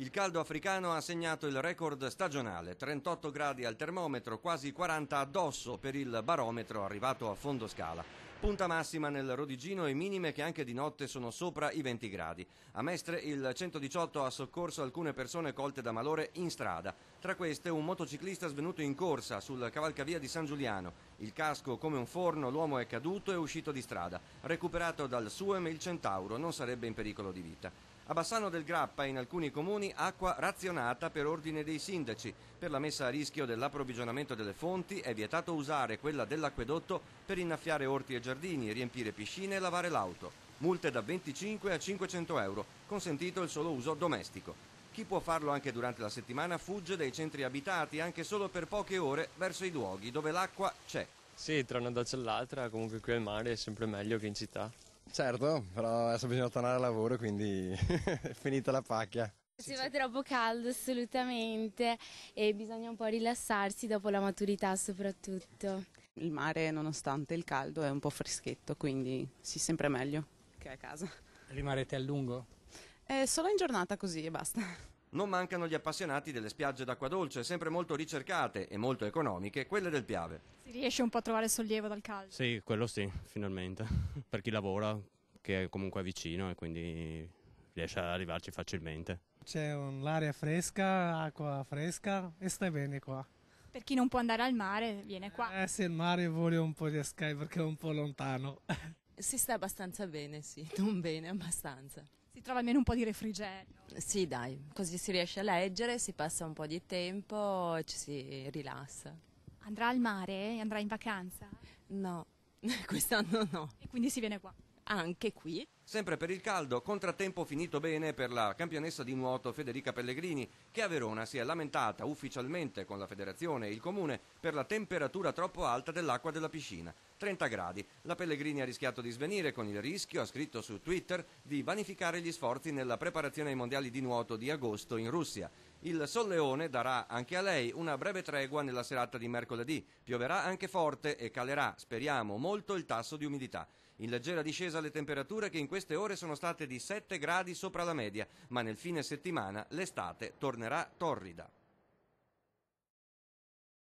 Il caldo africano ha segnato il record stagionale, 38 gradi al termometro, quasi 40 addosso per il barometro arrivato a fondo scala. Punta massima nel Rodigino e minime che anche di notte sono sopra i 20 gradi. A Mestre il 118 ha soccorso alcune persone colte da malore in strada. Tra queste un motociclista svenuto in corsa sul cavalcavia di San Giuliano. Il casco come un forno, l'uomo è caduto e uscito di strada. Recuperato dal Suem il Centauro, non sarebbe in pericolo di vita. A Bassano del Grappa in alcuni comuni acqua razionata per ordine dei sindaci. Per la messa a rischio dell'approvvigionamento delle fonti è vietato usare quella dell'acquedotto per innaffiare orti e giardini, riempire piscine e lavare l'auto. Multe da 25 a 500 euro, consentito il solo uso domestico. Chi può farlo anche durante la settimana fugge dai centri abitati anche solo per poche ore verso i luoghi dove l'acqua c'è. Sì, tra una doccia e l'altra, comunque qui al mare è sempre meglio che in città. Certo, però adesso bisogna tornare al lavoro, quindi è finita la pacchia. Faceva troppo caldo assolutamente e bisogna un po' rilassarsi dopo la maturità soprattutto. Il mare nonostante il caldo è un po' freschetto, quindi sì, sempre meglio che a casa. Rimarrete a lungo? Solo in giornata così e basta. Non mancano gli appassionati delle spiagge d'acqua dolce, sempre molto ricercate e molto economiche, quelle del Piave. Si riesce un po' a trovare sollievo dal caldo? Sì, quello sì, finalmente. Per chi lavora, che comunque è vicino e quindi riesce ad arrivarci facilmente. C'è l'aria fresca, acqua fresca e stai bene qua. Per chi non può andare al mare viene qua. Se il mare vuole un po' di Sky perché è un po' lontano. Si sta abbastanza bene, sì, non bene, abbastanza. Si trova almeno un po' di refrigerio. Sì, dai, così si riesce a leggere, si passa un po' di tempo e ci si rilassa. Andrà al mare? Andrà in vacanza? No, quest'anno no. E quindi si viene qua? Anche qui. Sempre per il caldo, contrattempo finito bene per la campionessa di nuoto Federica Pellegrini, che a Verona si è lamentata ufficialmente con la federazione e il comune per la temperatura troppo alta dell'acqua della piscina. 30 gradi. La Pellegrini ha rischiato di svenire con il rischio, ha scritto su Twitter, di vanificare gli sforzi nella preparazione ai mondiali di nuoto di agosto in Russia. Il Solleone darà anche a lei una breve tregua nella serata di mercoledì. Pioverà anche forte e calerà, speriamo, molto il tasso di umidità. In leggera discesa le temperature che in queste ore sono state di 7 gradi sopra la media, ma nel fine settimana l'estate tornerà torrida.